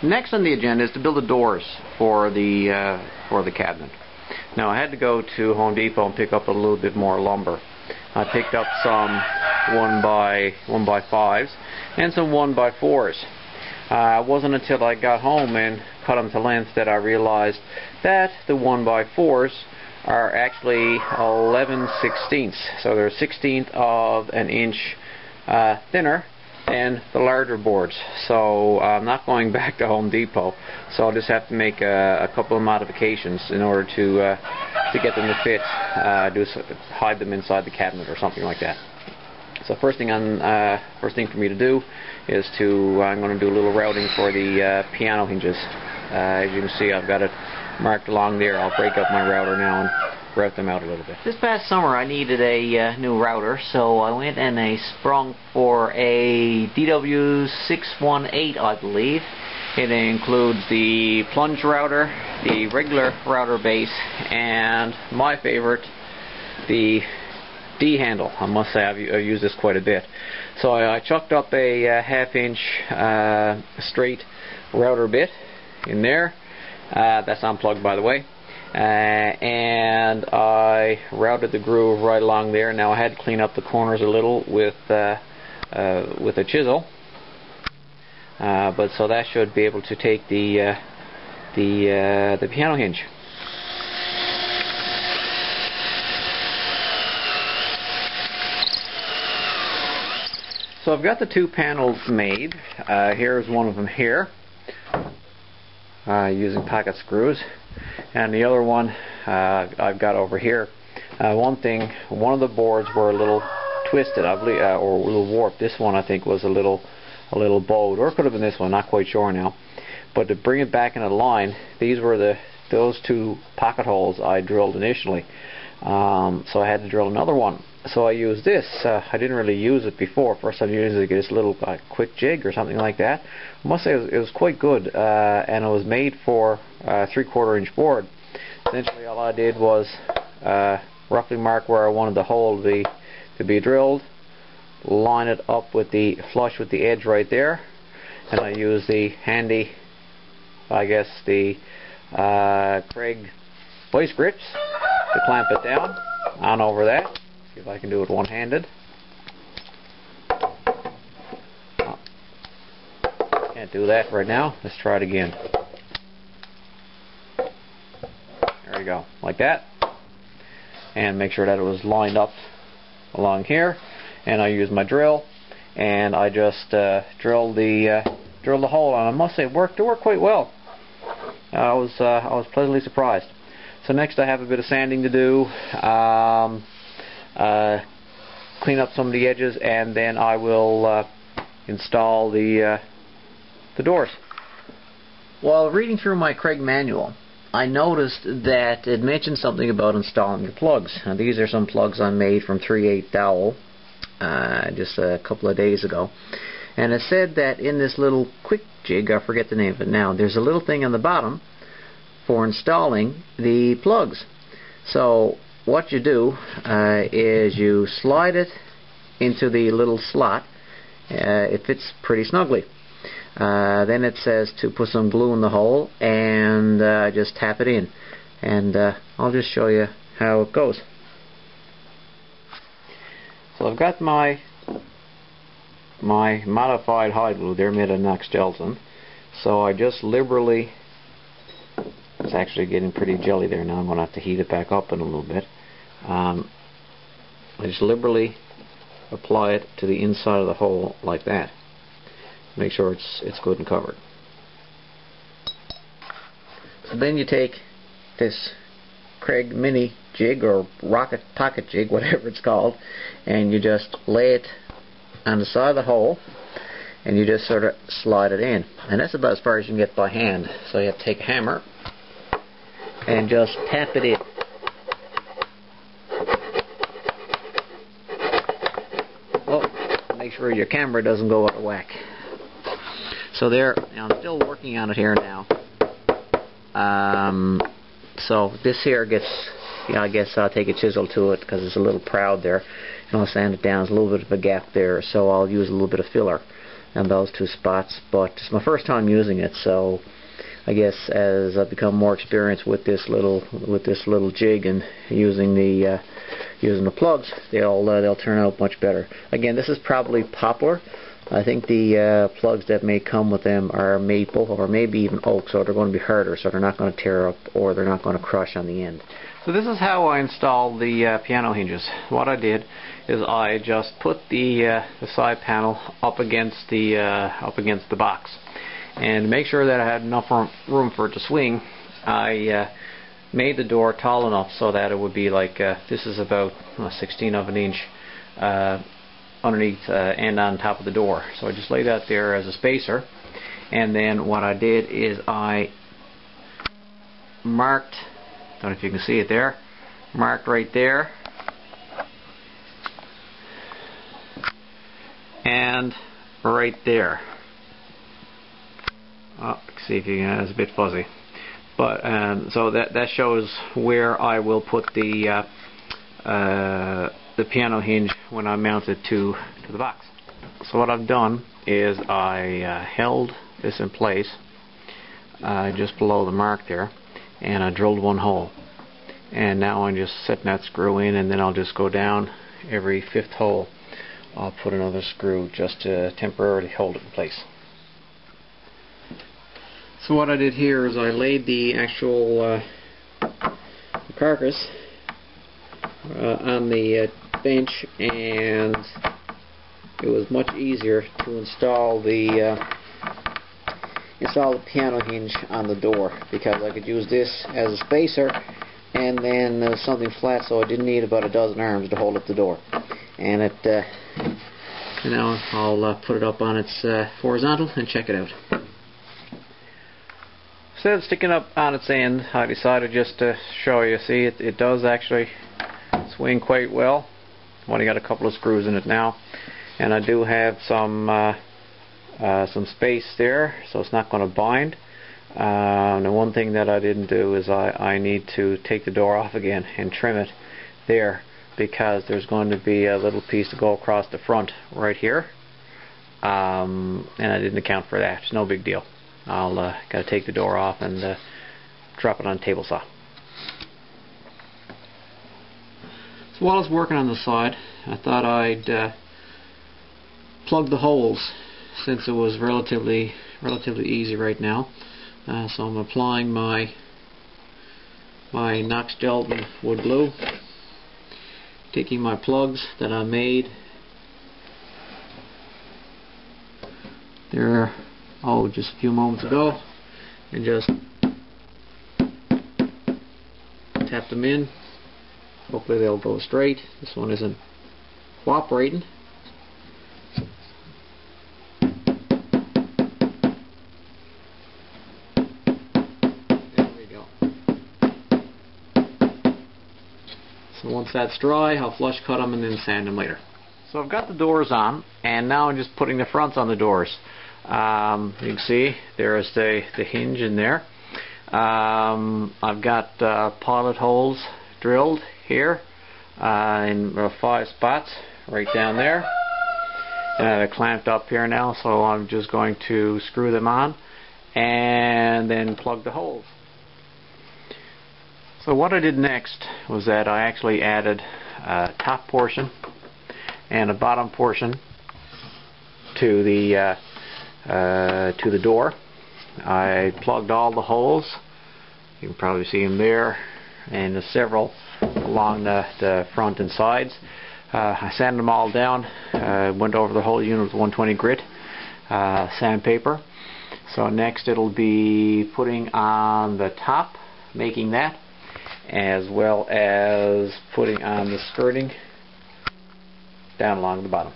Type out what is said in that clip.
Next on the agenda is to build the doors for the cabinet. Now I had to go to Home Depot and pick up a little bit more lumber. I picked up some 1x5s and some 1x4s. It wasn't until I got home and cut them to length that I realized that the 1x4s are actually 11/16, so they're 1/16 of an inch thinner than the larger boards. So I'm not going back to Home Depot, so I'll just have to make a couple of modifications in order to get them to fit, hide them inside the cabinet or something like that. So first thing for me to do is I'm going to do a little routing for the piano hinges. As you can see, I've got it marked along there. I'll break up my router now and route them out a little bit. This past summer I needed a new router, so I went and I sprung for a DW618, I believe. It includes the plunge router, the regular router base, and my favorite, the D handle. I must say I've used this quite a bit. So I chucked up a 1/2 inch straight router bit in there. That's unplugged, by the way. And I routed the groove right along there. Now I had to clean up the corners a little with a chisel, but so that should be able to take the piano hinge. So I've got the two panels made. Here's one of them here, using pocket screws, and the other one I've got over here. One of the boards were a little twisted, I believe, or a little warped. This one I think was a little bowed, or it could have been this one. Not quite sure now. But to bring it back into line, these were those two pocket holes I drilled initially. So I had to drill another one. So I used this. I didn't really use it before. First time using it, this little quick jig or something like that. I must say it was quite good, and it was made for a 3/4 inch board. Essentially all I did was roughly mark where I wanted the hole to be drilled, line it up with flush with the edge right there, and I used the handy, I guess, the Craig vice grips to clamp it down on over that. See if I can do it one-handed. Oh, can't do that right now. Let's try it again. There we go, like that. And make sure that it was lined up along here. And I used my drill, and I just drilled the hole, and I must say it worked quite well. I was pleasantly surprised. So next I have a bit of sanding to do, clean up some of the edges, and then I will install the doors. While reading through my Craig manual, I noticed that it mentioned something about installing the plugs. Now, these are some plugs I made from 3/8 dowel just a couple of days ago, and it said that in this little quick jig, I forget the name of it now, there's a little thing on the bottom for installing the plugs. So what you do is you slide it into the little slot. It fits pretty snugly. Then it says to put some glue in the hole and just tap it in, and I'll just show you how it goes. So I've got my modified hide glue there, made of Knox gelatin. So I just liberally, it's actually getting pretty jelly there now. I'm going to have to heat it back up in a little bit. I just liberally apply it to the inside of the hole like that. Make sure it's good and covered. So then you take this Craig mini jig or rocket pocket jig, whatever it's called, and you just lay it on the side of the hole, and you just sort of slide it in. And that's about as far as you can get by hand. So you have to take a hammer and just tap it in. Oh, make sure your camera doesn't go out of whack. So there, now I'm still working on it here now. So this here gets, I guess I'll take a chisel to it because it's a little proud there, and I'll sand it down. There's a little bit of a gap there, so I'll use a little bit of filler and those two spots, but it's my first time using it, so I guess as I've become more experienced with this little jig and using the plugs, they'll turn out much better. Again, this is probably poplar. I think the plugs that may come with them are maple or maybe even oak, so they're going to be harder, so they're not going to tear up or they're not going to crush on the end. So this is how I installed the piano hinges. What I did is I just put the side panel up against the box, and to make sure that I had enough room for it to swing, I made the door tall enough so that it would be like this is about 1/16 of an inch underneath and on top of the door. So I just laid that there as a spacer, and then what I did is I marked, don't know if you can see it there, marked right there and right there. Oh, see if you can, it's a bit fuzzy, but so that shows where I will put the piano hinge when I mount it to the box. So what I've done is I held this in place just below the mark there, and I drilled one hole, and now I'm just setting that screw in, and then I'll just go down every 5th hole. I'll put another screw just to temporarily hold it in place. So what I did here is I laid the actual carcass on the bench, and it was much easier to install the piano hinge on the door, because I could use this as a spacer, and then there was something flat, so I didn't need about a dozen arms to hold up the door. And now I'll put it up on its horizontal and check it out. Instead of sticking up on its end, I decided just to show you. See, it does actually swing quite well. I've only got a couple of screws in it now, and I do have some space there, so it's not going to bind. The one thing that I didn't do is I need to take the door off again and trim it there, because there's going to be a little piece to go across the front right here, and I didn't account for that. It's no big deal. I'll got to take the door off and drop it on a table saw. So while I was working on the side, I thought I'd plug the holes, since it was relatively easy right now. So I'm applying my Knox Gelatin wood glue, taking my plugs that I made there just a few moments ago, and just tap them in. Hopefully they'll go straight. This one isn't cooperating. There we go. So once that's dry, I'll flush cut them and then sand them later. So I've got the doors on, and now I'm just putting the fronts on the doors. You can see there is the hinge in there. I've got pilot holes drilled here in 5 spots right down there. They're clamped up here now, so I'm just going to screw them on and then plug the holes. So what I did next was that I actually added a top portion and a bottom portion to the door. I plugged all the holes. You can probably see them there, and there's several along the front and sides. I sanded them all down, went over the whole unit with 120 grit sandpaper. So next it'll be putting on the top, making that, as well as putting on the skirting down along the bottom.